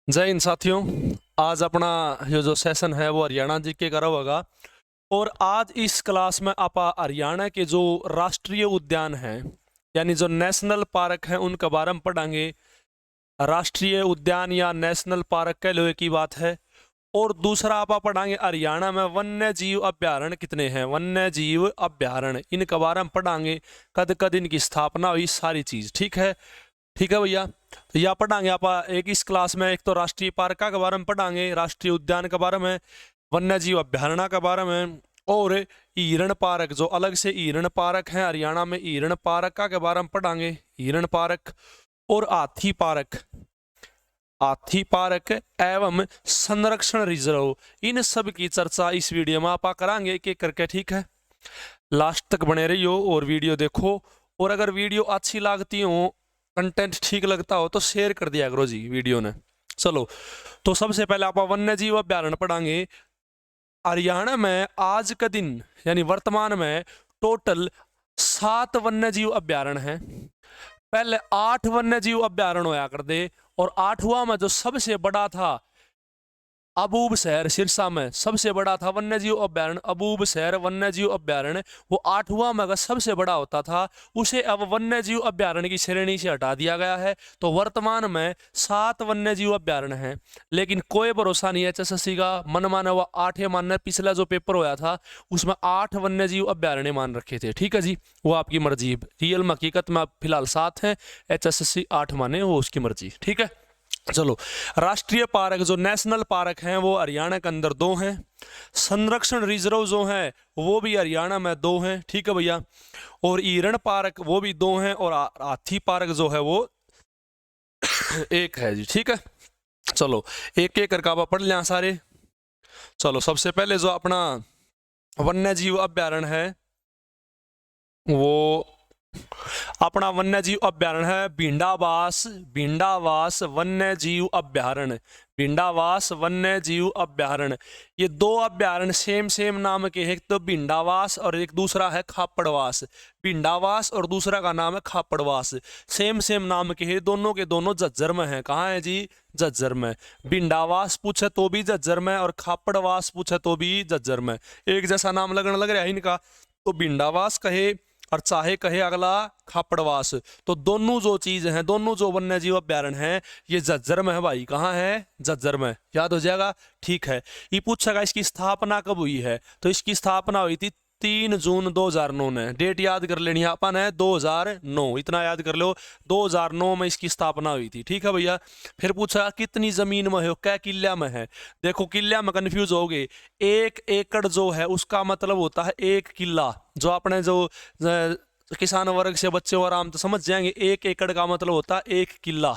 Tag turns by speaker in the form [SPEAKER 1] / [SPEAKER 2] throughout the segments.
[SPEAKER 1] जय हिंद साथियों। आज अपना ये जो सेशन है वो हरियाणा जीके का होगा और आज इस क्लास में आप हरियाणा के जो राष्ट्रीय उद्यान हैं यानी जो नेशनल पार्क हैं उनके बारे में पढ़ांगे। राष्ट्रीय उद्यान या नेशनल पार्क कह लो एक ही बात है। और दूसरा आप पढ़ांगे हरियाणा में वन्य जीव अभ्यारण्य कितने हैं, वन्य जीव अभ्यारण्य इनके बारे में पढ़ांगे, कद कद इनकी स्थापना हुई, सारी चीज ठीक है। ठीक है भैया, तो यह पढ़ांगे आप एक इस क्लास में। एक तो राष्ट्रीय पार्क के बारे में पढ़ांगे, राष्ट्रीय उद्यान के बारे में, वन्य जीव अभ्यारण्य के बारे में, और हिरण पार्क जो अलग से हिरण पार्क है हरियाणा में, हिरण पार्क के बारे में पढ़ांगे, हिरण पार्क और हाथी पार्क, हाथी पार्क एवं संरक्षण रिजर्व, इन सब की चर्चा इस वीडियो में आप करांगे एक एक करके। ठीक है, लास्ट तक बने रहियो और वीडियो देखो। और अगर वीडियो अच्छी लगती हो, कंटेंट ठीक लगता हो तो शेयर कर दिया करो जी वीडियो ने। चलो, तो सबसे पहले आप वन्य जीव अभ्यारण्य पढ़ांगे। हरियाणा में आज का दिन यानी वर्तमान में टोटल 7 वन्य जीव अभ्यारण्य हैं। पहले 8 वन्य जीव अभ्यारण्य होया कर दे, और 8वां में जो सबसे बड़ा था अबूब शहर सिरसा में सबसे बड़ा था वन्य जीव अभ्यारण्य, अबूब शहर वन्य जीव अभ्यारण्य, वो 8वां में अगर सबसे बड़ा होता था उसे अब वन्य जीव अभ्यारण्य की श्रेणी से हटा दिया गया है। तो वर्तमान में 7 वन्य जीव अभ्यारण्य हैं, लेकिन कोई भरोसा नहीं है एचएसएससी का, मन माना हुआ 8 मानना। पिछला जो पेपर होया था उसमें 8 वन्य जीव अभ्यारण्य मान रखे थे। ठीक है जी, वो आपकी मर्जी, रियल में हकीकत में फिलहाल 7 है, एचएसएससी 8 माने, वो उसकी मर्जी। ठीक है, चलो। राष्ट्रीय पार्क जो नेशनल पार्क हैं वो हरियाणा के अंदर 2 हैं, संरक्षण रिजर्व जो हैं वो भी हरियाणा में 2 हैं। ठीक है भैया, और हिरण पार्क वो भी 2 हैं, और हाथी पार्क जो है वो 1 है जी। ठीक है, चलो एक एक करके आप पढ़ लिया सारे। चलो, सबसे पहले जो अपना वन्य जीव अभ्यारण्य है वो अपना वन्य जीव अभ्यारण्य है भिंडावास, भिंडावास वन्य जीव अभ्यारण्य, भिंडावास वन्य जीव अभ्यारण्य। ये 2 अभ्यारण्य सेम नाम के हैं, एक तो भिंडावास और एक दूसरा है खापड़वास। भिंडावास और दूसरा का नाम है खापड़वास, सेम नाम के हैं, दोनों के दोनों झज्जर में है। कहाँ है जी? झज्जर में। भिंडावास पूछे तो भी झज्जर में और खापड़वास पूछे तो भी झज्जर में, एक जैसा नाम लगने लग रहा है इनका। तो भिंडावास कहे और चाहे कहे अगला खापड़वास, तो दोनों जो चीज हैं, दोनों जो वन्य जीव अभ्यारण्य हैं ये झज्जर में है भाई। कहाँ है? झज्जर में, याद हो जाएगा। ठीक है, ये पूछेगा इसकी स्थापना कब हुई है, तो इसकी स्थापना हुई थी 3 जून 2009 ने। डेट याद कर लेनी है अपन है 2009, इतना याद कर लो, 2009 में इसकी स्थापना हुई थी। ठीक है भैया, फिर पूछा कितनी जमीन में है, क्या किला में है। देखो किला में कंफ्यूज हो गए, 1 एकड़ जो है उसका मतलब होता है 1 किला। जो अपने जो किसान वर्ग से बच्चे और आराम तो समझ जाएंगे, 1 एकड़ का मतलब होता है 1 किला,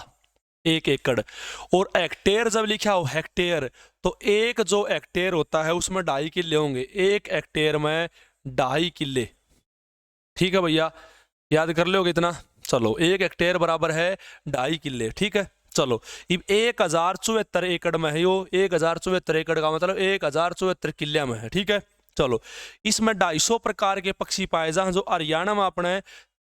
[SPEAKER 1] 1 एकड़। और हेक्टेयर जब लिखा हो हेक्टेयर, तो एक जो हेक्टेयर होता है उसमें 2.5 किले होंगे, 1 हेक्टेयर में 2.5 किले। ठीक है भैया, याद कर लोगे इतना। चलो, 1 हेक्टेयर बराबर है 2.5 किले। ठीक है, चलो, अब 1074 एकड़ में है, यो 1074 एकड़ का मतलब 1074 किले में है। ठीक है, चलो, इसमें 250 प्रकार के पक्षी पाए जाए, जो हरियाणा में अपने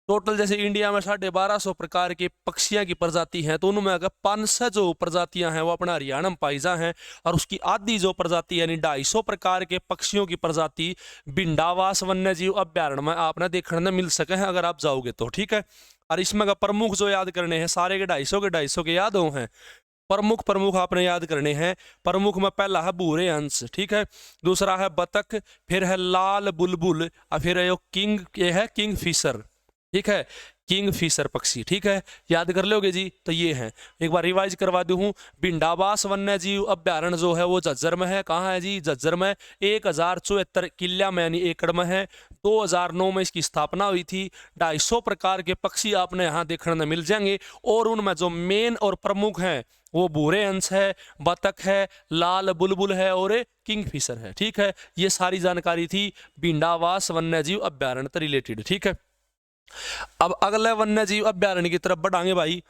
[SPEAKER 1] टोटल जैसे इंडिया में 1250 प्रकार के पक्षियों की प्रजाति हैं, तो उनमें अगर 500 जो प्रजातियां हैं वो अपना हरियाणा में पाई जा हैं, और उसकी आधी जो प्रजाति यानी 250 प्रकार के पक्षियों की प्रजाति भिंडावास वन्य जीव अभ्यारण्य में आपने देखने मिल सके हैं अगर आप जाओगे तो। ठीक है, और इसमें का प्रमुख जो याद करने हैं, सारे के 250 के याद हो हैं, प्रमुख आपने याद करने हैं। प्रमुख में पहला है भूरे हंस, ठीक है, दूसरा है बतख, फिर है लाल बुलबुल, और फिर है ये है किंग फिशर। ठीक है, किंग फिशर पक्षी। ठीक है, याद कर लोगे जी। तो ये है, एक बार रिवाइज करवा दूं, भिंडावास वन्य जीव अभ्यारण्य जो है वो झज्जर में है। कहाँ है जी? झज्जर में। 1074 किला में यानी एकड़ में है। 2009 में इसकी स्थापना हुई थी। 250 प्रकार के पक्षी आपने यहाँ देखने मिल जाएंगे, और उनमें जो मेन और प्रमुख हैं वो भूरे हंस है, बतख है, लाल बुलबुल है और किंग फिशर है। ठीक है, ये सारी जानकारी थी भिंडावास वन्य जीव अभ्यारण्य से रिलेटेड। ठीक है, अब अगले वन्य जीव अभ्यारण्य की तरफ बढ़ाएंगे भाई।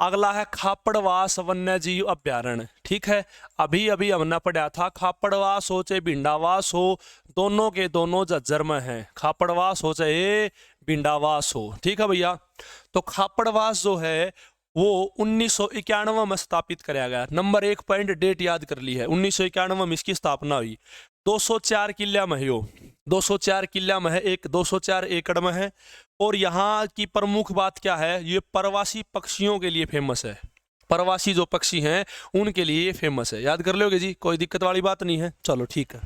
[SPEAKER 1] अगला है खापड़वास वन्य जीव अभ्यारण्य। ठीक है, अभी अभी हमने पढ़ा था खापड़वास हो चाहे भिंडावास हो, दोनों के दोनों झज्जर में है, खापड़वास हो चाहे भिंडावास हो। ठीक है भैया, तो खापड़वास जो है वो 1991 में स्थापित कराया गया। नंबर 1 पॉइंट डेट याद कर ली है, 1991 में इसकी स्थापना हुई। 204 किला में है यो, 204 किला में है, एक 204 एकड़ में है। और यहाँ की प्रमुख बात क्या है, ये प्रवासी पक्षियों के लिए फेमस है। प्रवासी जो पक्षी हैं उनके लिए ये फेमस है। याद कर लोगे जी, कोई दिक्कत वाली बात नहीं है। चलो ठीक है।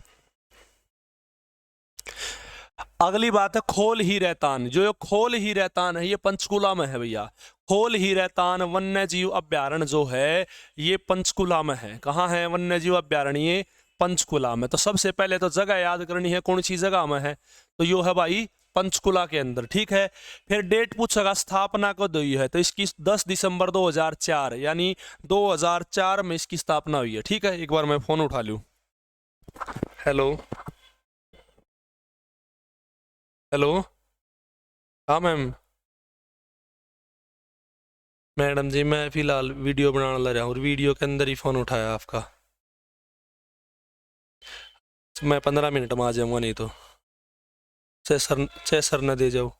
[SPEAKER 1] अगली बात है खोल ही रहतान। जो ये खोल ही रहतान है ये पंचकुला में है भैया। खोल ही रहतान वन्य जीव अभ्यारण्य जो है ये पंचकुला में है। कहाँ है वन्य जीव अभ्यारण्य? ये पंचकुला में। तो सबसे पहले तो जगह याद करनी है, कौन सी जगह में है, तो यो है भाई पंचकुला के अंदर। ठीक है। फिर डेट पूछेगा स्थापना कब हुई है, तो इसकी 10 दिसंबर 2004 यानी 2004 में इसकी स्थापना हुई है। ठीक है। एक बार मैं फोन उठा लूं। हेलो हेलो, हाँ मैम। मैडम जी मैं फिलहाल वीडियो बनाने लग रहा हूँ और वीडियो के अंदर ही फ़ोन उठाया आपका। मैं 15 मिनट में आ जाऊँगा, नहीं तो सर न दे जाओ।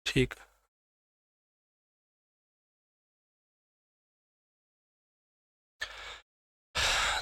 [SPEAKER 1] ठीक।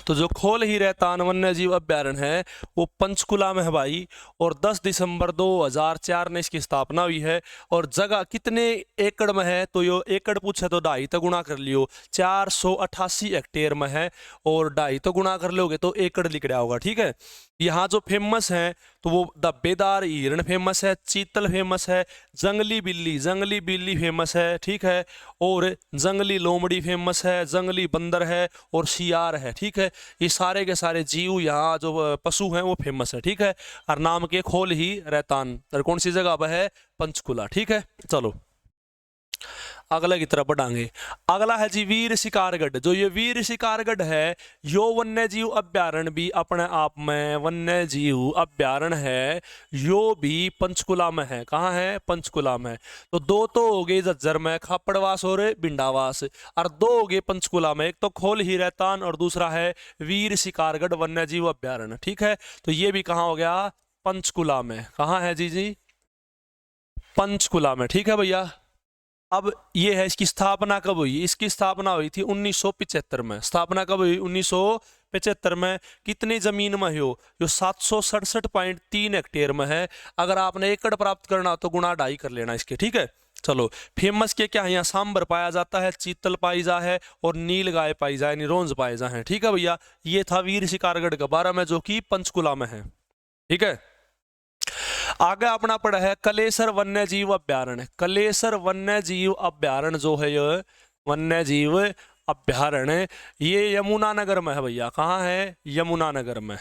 [SPEAKER 1] तो जो खोल ही रहतान वन्य जीव अभ्यारण्य है वो पंचकुला में है भाई। और 10 दिसंबर 2004 में इसकी स्थापना हुई है। और जगह कितने एकड़ में है, तो यो एकड़ पूछे तो 2.5 तो गुणा कर लियो, 488 हेक्टेयर में है। और 2.5 तो गुणा कर लोगे तो एकड़ लिख रहा होगा। ठीक है। यहाँ जो फेमस है तो वो धब्बेदार हिरण फेमस है, चीतल फेमस है, जंगली बिल्ली फेमस है। ठीक है। और जंगली लोमड़ी फेमस है, जंगली बंदर है और सियार है। ठीक है। ये सारे के सारे जीव यहाँ जो पशु हैं वो फेमस है। ठीक है। और नाम के खोल ही रहतान और कौन सी जगह पर है, पंचकुला। ठीक है। चलो अगला की तरफ बढ़ाएंगे। अगला है जी वीर शिकारगढ़। जो ये वीर शिकारगढ़ है यो वन्य जीव अभ्यारण्य भी अपने आप में वन्य जीव अभ्यारण्य है। यो भी पंचकुला में है। कहाँ है, पंचकुला में। तो 2 तो हो गए झज्जर में, खापड़वास और बिंडावास, और 2 हो गए पंचकुला में। एक तो खोल ही रहतान और दूसरा है वीर शिकारगढ़ वन्य जीव अभ्यारण्य। ठीक है। तो ये भी कहाँ हो गया, पंचकुला में। कहाँ है जी, पंचकुला में। ठीक है भैया। अब ये है इसकी स्थापना कब हुई। इसकी स्थापना हुई थी 1975 में। स्थापना कब हुई, 1975 में। कितनी जमीन में हो, यो 767.3 हेक्टेयर में है। अगर आपने एकड़ प्राप्त करना तो गुणा 2.5 कर लेना इसके। ठीक है। चलो फेमस के क्या है, यहाँ सांबर पाया जाता है, चीतल पाई जा है और नील गाय पाई जाए, निरोंज पाए जाए। ठीक है भैया। ये था वीर शिकारगढ़ के बारे में जो कि पंचकुला में है। ठीक है। आगे अपना पड़ा है कलेसर वन्य जीव अभ्यारण्य। कलेसर वन्य जीव अभ्यारण्य जो है ये वन्य जीव अभ्यारण्य ये यमुनानगर में है भैया। कहाँ है, यमुनानगर में।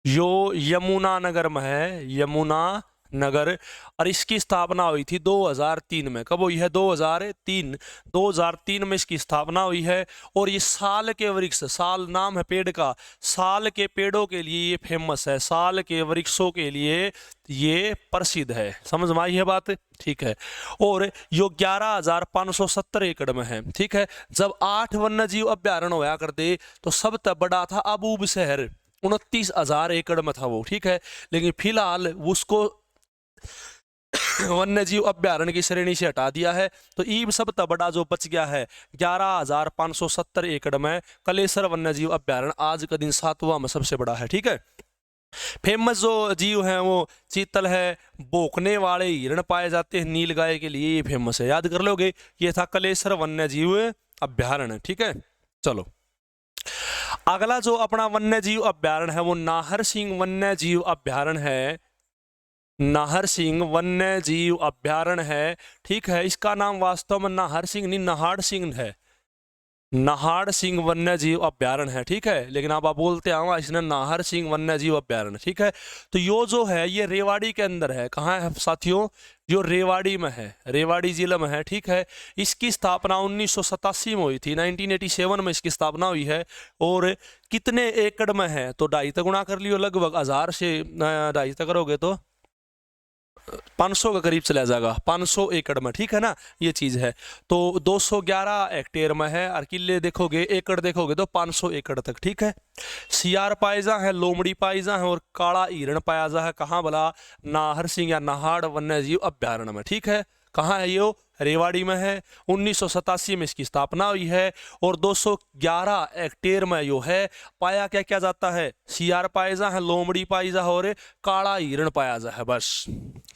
[SPEAKER 1] यो यमुनानगर में है, यमुना नगर। और इसकी स्थापना हुई थी 2003 में। कब हुई है, 2003 में इसकी स्थापना हुई है। और ये साल के वृक्ष, साल नाम है पेड़ का, साल के पेड़ों के लिए ये फेमस है, साल के वृक्षों के लिए ये प्रसिद्ध है। समझ में आई है बात। ठीक है। और यो 11,570 एकड़ में है। ठीक है। जब 8 वन्य जीव अभ्यारण्य होया करते तो सबसे बड़ा था अबूब शहर, 29,000 एकड़ में था वो। ठीक है। लेकिन फिलहाल उसको वन्य जीव अभ्यारण्य की श्रेणी से हटा दिया है। तो ईब सब बड़ा जो बच गया है 11,570 एकड़ में कलेसर वन्य जीव अभ्यारण्य आज का दिन 7वां में सबसे बड़ा है। ठीक है। फेमस जो जीव हैं वो चीतल है, भौंकने वाले हिरण पाए जाते हैं, नील गाय के लिए ये फेमस है। याद कर लोगे। ये था कलेसर वन्य जीव अभ्यारण्य। ठीक है। चलो अगला जो अपना वन्य जीव अभ्यारण्य है वो नाहर सिंह वन्य जीव अभ्यारण्य है। नाहर सिंह वन्य जीव अभ्यारण्य है। ठीक है। इसका नाम वास्तव में नाहर सिंह नहीं नहाड़ सिंह है। नाहर सिंह वन्य जीव अभ्यारण्य है। ठीक है। लेकिन अब आप बोलते हैं इसने नाहर सिंह वन्य जीव अभ्यारण्य। ठीक है। तो यो जो है ये रेवाड़ी के अंदर है। कहाँ है साथियों, जो रेवाड़ी में है, रेवाड़ी जिले में है। ठीक है। इसकी स्थापना 1987 में हुई थी, 1987 में इसकी स्थापना हुई है। और कितने एकड़ में है, तो 2.5 तक गुणा कर लियो, लगभग 1000 से 2.5 तक करोगे तो 500 के करीब चला जाएगा, 500 एकड़ में। ठीक है ना, ये चीज़ है। तो 211 हेक्टेयर में है। और किले देखोगे, एकड़ देखोगे तो 500 एकड़ तक। ठीक है। सियार पायजा है, लोमड़ी पायजा है और काला हिरण पाया जा है। कहाँ भला, नाहर सिंह या नाहड़ वन्य जीव अभ्यारण्य में। ठीक है। कहाँ है ये? रेवाड़ी में है। 1987 में इसकी स्थापना हुई है और 211 हेक्टेयर में यो है। पाया क्या क्या जाता है? सियार पाए जा है, लोमड़ी पाई जा और काला हिरण पाया जा है, बस।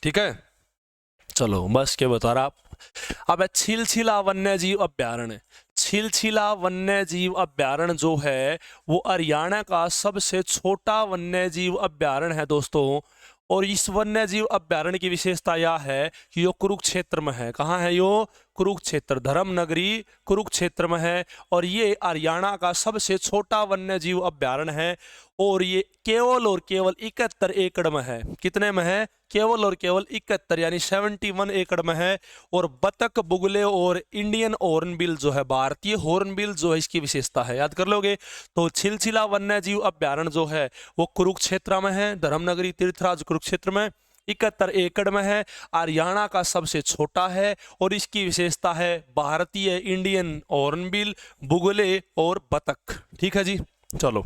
[SPEAKER 1] ठीक है, चलो बस के बता रहा। अब छिलछिला वन्य जीव अभ्यारण्य। छिलछिला वन्य जीव अभ्यारण्य जो है वो हरियाणा का सबसे छोटा वन्य जीव अभ्यारण्य है दोस्तों। और इस वन्य जीव अभ्यारण्य की विशेषता यह है कि यो कुरुक्षेत्र में है। कहाँ है यो? कुरुक्षेत्र, धर्म नगरी कुरुक्षेत्र में है। और ये हरियाणा का सबसे छोटा वन्य जीव अभ्यारण्य है और ये केवल और केवल 71 एकड़ में है। कितने में है? केवल और केवल 71 यानी 71 एकड़ में है। और बतख, बुगले और इंडियन हॉर्नबिल जो है, भारतीय हॉर्नबिल जो है, इसकी विशेषता है, याद कर लोगे। तो छिलछिला वन्य जीव अभ्यारण्य जो है वो कुरुक्षेत्र में है, धर्मनगरी तीर्थराज कुरुक्षेत्र में, 71 एकड़ में है, हरियाणा का सबसे छोटा है और इसकी विशेषता है भारतीय इंडियन हॉर्नबिल, बुगले और बतख। ठीक है जी, चलो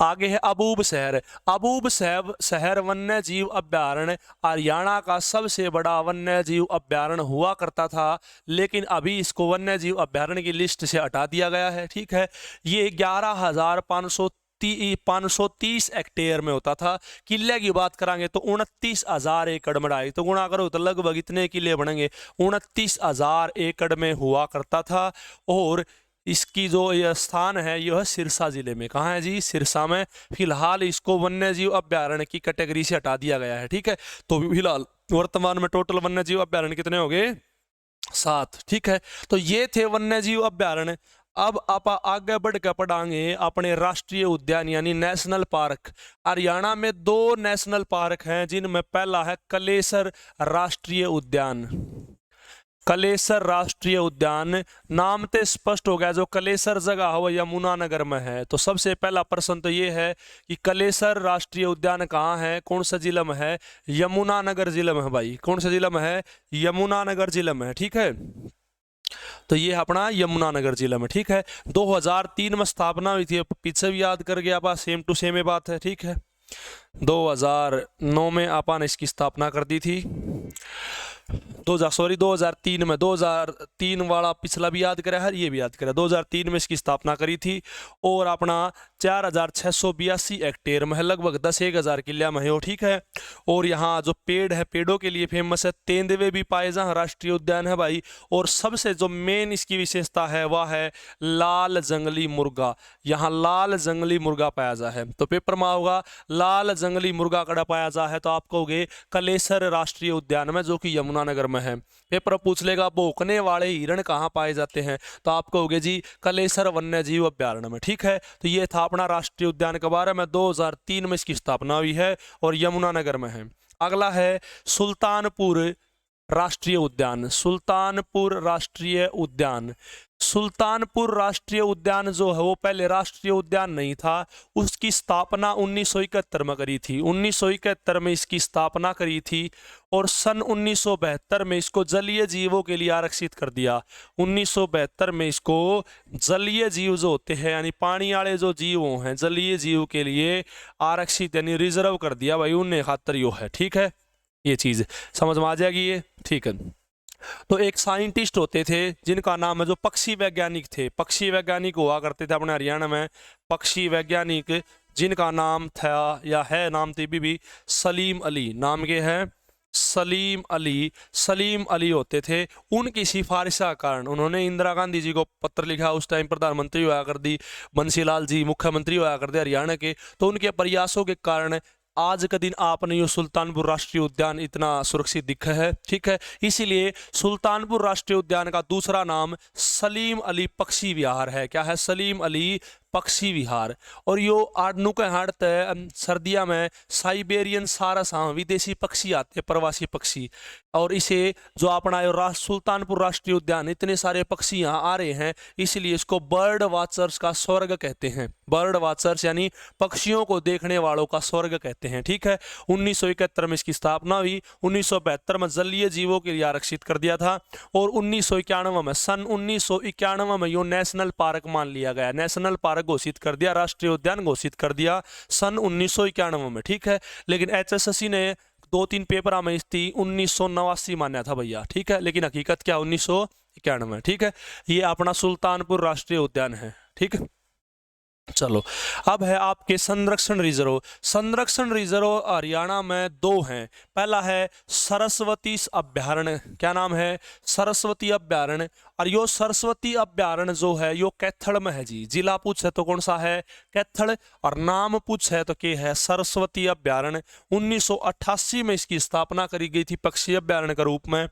[SPEAKER 1] आगे है अबूब शहर। अबूब शहर वन्य जीव अभ्यारण्य हरियाणा का सबसे बड़ा वन्य जीव अभ्यारण्य हुआ करता था, लेकिन अभी इसको वन्य जीव अभ्यारण्य की लिस्ट से हटा दिया गया है। ठीक है, ये 11,530 हेक्टेयर में होता था। किले की बात करेंगे तो 29,000 एकड़ में, ढाई तो गुणा करो तो लगभग इतने किले बनेंगे, 29,000 एकड़ में हुआ करता था। और इसकी जो यह स्थान है यह है सिरसा जिले में। कहाँ है जी? सिरसा में। फिलहाल इसको वन्य जीव अभ्यारण्य की कैटेगरी से हटा दिया गया है। ठीक है, तो फिलहाल वर्तमान में टोटल वन्य जीव अभ्यारण्य कितने हो गए? 7। ठीक है, तो ये थे वन्य जीव अभ्यारण्य। अब आप आगे बढ़ कर पढ़ाएंगे अपने राष्ट्रीय उद्यान यानी नेशनल पार्क। हरियाणा में 2 नेशनल पार्क हैं, जिनमें पहला है कलेसर राष्ट्रीय उद्यान। कलेसर राष्ट्रीय उद्यान, नाम ते स्पष्ट हो गया, जो कलेसर जगह है वो यमुनानगर में है। तो सबसे पहला प्रश्न तो ये है कि कलेसर राष्ट्रीय उद्यान कहाँ है, कौन सा जिला में है? यमुनानगर जिले में है भाई। कौन सा जिला में है? यमुनानगर जिले में है। ठीक है, तो ये अपना यमुनानगर जिला में। ठीक है, 2003 में स्थापना हुई थी, पीछे भी याद कर गया आप, सेम टू सेम बात है। ठीक है, 2009 में आपा ने इसकी स्थापना कर दी थी। 2003 में, 2003 वाला पिछला भी याद करा है, ये भी याद करा, 2003 में इसकी स्थापना करी थी। और अपना 4,682 हेक्टेयर में है, लगभग 10,000 किला में है। ठीक है, और यहाँ जो पेड़ है, पेड़ों के लिए फेमस है, तेंदुए भी पाए जहाँ राष्ट्रीय उद्यान है भाई। और सबसे जो मेन इसकी विशेषता है वह है लाल जंगली मुर्गा। यहाँ लाल जंगली मुर्गा पाया जा है। तो पेपर में होगा लाल जंगली मुर्गा कड़ा पाया जा है, तो आप कहोगे कलेसर राष्ट्रीय उद्यान में, जो कि यमुनानगर में है। पेपर पूछ लेगा भौंकने वाले हिरण कहाँ पाए जाते हैं, तो आप कहोगे जी कलेसर वन्य जीव अभ्यारण्य में। ठीक है, तो ये था अपना राष्ट्रीय उद्यान के बारे में। 2003 में इसकी स्थापना हुई है और यमुनानगर में है। अगला है सुल्तानपुर राष्ट्रीय उद्यान। सुल्तानपुर राष्ट्रीय उद्यान, सुल्तानपुर राष्ट्रीय उद्यान जो है वो पहले राष्ट्रीय उद्यान नहीं था। उसकी स्थापना 1971 में करी थी। 1971 में इसकी स्थापना करी थी और सन 1972 में इसको जलीय जीवों के लिए आरक्षित कर दिया। 1972 में इसको जलीय जीव जो होते हैं यानी पानी वाले जो जीव हैं, जलीय जीव के लिए आरक्षित यानी रिजर्व कर दिया भाई, उन्हें खातर यो है। ठीक है, ये चीज समझ में आ जाएगी ये। ठीक है, तो एक साइंटिस्ट होते थे जिनका नाम है, जो पक्षी वैज्ञानिक थे, पक्षी वैज्ञानिक हुआ करते थे अपने हरियाणा में, पक्षी वैज्ञानिक जिनका नाम था या है नाम थे भी सलीम अली। नाम के हैं सलीम अली। सलीम अली होते थे। उनकी सिफारिश का कारण उन्होंने इंदिरा गांधी जी को पत्र लिखा, उस टाइम प्रधानमंत्री हुआ कर दी, बंसीलाल जी मुख्यमंत्री हुआ करते हरियाणा के। तो उनके प्रयासों के कारण आज का दिन आपने ये सुल्तानपुर राष्ट्रीय उद्यान इतना सुरक्षित दिखा है। ठीक है, इसीलिए सुल्तानपुर राष्ट्रीय उद्यान का दूसरा नाम सलीम अली पक्षी विहार है। क्या है? सलीम अली पक्षी विहार। और यो आडनू के हाड़ते सर्दिया में साइबेरियन सारस, हाँ विदेशी पक्षी आते हैं, प्रवासी पक्षी। और इसे जो अपना सुल्तानपुर राष्ट्रीय उद्यान, इतने सारे पक्षी यहाँ आ रहे हैं, इसलिए इसको बर्ड वाचर्स का स्वर्ग कहते हैं। बर्ड वाचर्स यानी पक्षियों को देखने वालों का स्वर्ग कहते हैं। ठीक है, 1971 में इसकी स्थापना हुई। 1972 में जलीय जीवों के लिए आरक्षित कर दिया था और 1991 में, सन 1991 में यो नेशनल पार्क मान लिया गया। नेशनल पार्क घोषित कर दिया, राष्ट्रीय उद्यान घोषित कर दिया सन 1991 में। ठीक है, लेकिन HSSC ने 2-3 पेपर में थी 1989 मान्या था भैया, ठीक है, लेकिन हकीकत क्या 1991, ठीक है। ये अपना सुल्तानपुर राष्ट्रीय उद्यान है, ठीक है। चलो, अब है आपके संरक्षण रिजर्व। संरक्षण रिजर्व हरियाणा में 2 हैं। पहला है सरस्वती अभ्यारण्य, क्या नाम है, सरस्वती अभ्यारण्य। और यो सरस्वती अभ्यारण्य जो है यो कैथल में है जी। जिला पूछे तो कौन सा है, कैथल, और नाम पूछे तो क्या है, सरस्वती अभ्यारण्य। 1988 में इसकी स्थापना करी गई थी पक्षी अभ्यारण्य के रूप में।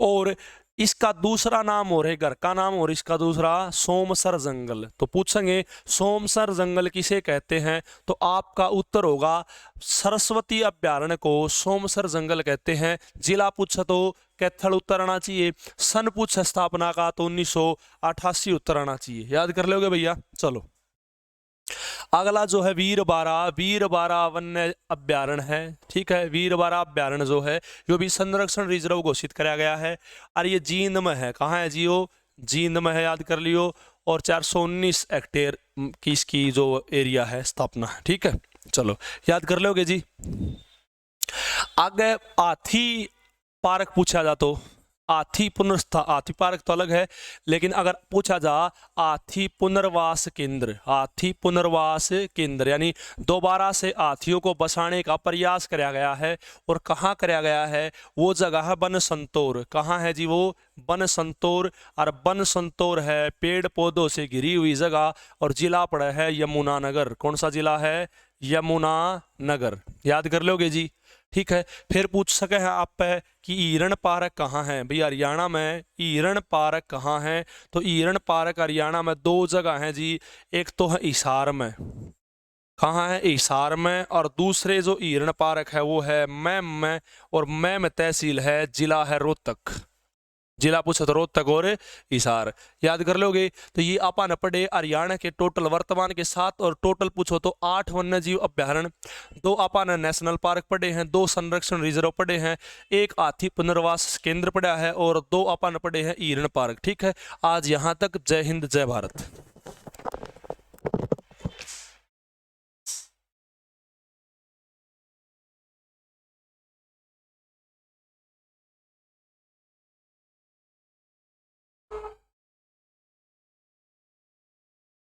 [SPEAKER 1] और इसका दूसरा नाम और है, घर का नाम और इसका दूसरा सोमसर जंगल। तो पूछेंगे सोमसर जंगल किसे कहते हैं, तो आपका उत्तर होगा सरस्वती अभ्यारण्य को सोमसर जंगल कहते हैं। जिला पूछे तो कैथल उत्तर आना चाहिए। सन पूछे स्थापना का तो 1988 उत्तर आना चाहिए। याद कर लोगे भैया। चलो, अगला जो है वीरबारा वन्य अभ्यारण्य है, ठीक है। वीरबारा अभ्यारण्य जो है जो भी संरक्षण रिजर्व घोषित कराया गया है, और ये जींद में है। कहाँ है जी, वो जींद में है, याद कर लियो। और 419 हेक्टेयर की इसकी जो एरिया है स्थापना है, ठीक है। चलो, याद कर लोगे जी। आगे हाथी पार्क पूछा जा तो हाथी पार्क तो अलग है, लेकिन अगर पूछा जा हाथी पुनर्वास केंद्र यानी दोबारा से हाथियों को बसाने का प्रयास कराया गया है। और कहाँ कराया गया है, वो जगह है बन संतोर। कहाँ है जी, वो बन संतोर। और बन संतोर है पेड़ पौधों से घिरी हुई जगह, और जिला पड़ा है यमुनानगर। कौन सा जिला है, यमुनानगर। याद कर लोगे जी, ठीक है। फिर पूछ सके हैं आप पे कि हिरण पार्क कहाँ है भाई, हरियाणा में हिरण पार्क कहाँ है, तो हिरण पार्क हरियाणा में 2 जगह हैं जी। एक तो है हिसार में, कहाँ है, हिसार में। और दूसरे जो हिरण पार्क है वो है मैम में, और मैम तहसील है, जिला है रोहतक। जिला पूछो तो रोहतक और हिसार। याद कर लोगे। तो ये अपन पढ़े हरियाणा के टोटल वर्तमान के 7, और टोटल पूछो तो 8 वन्यजीव अभ्यारण्य, 2 अपन नेशनल पार्क पढ़े हैं, 2 संरक्षण रिजर्व पढ़े हैं, 1 हाथी पुनर्वास केंद्र पढ़ा है, और 2 अपन पढ़े हैं हिरण पार्क, ठीक है। आज यहाँ तक। जय हिंद, जय भारत।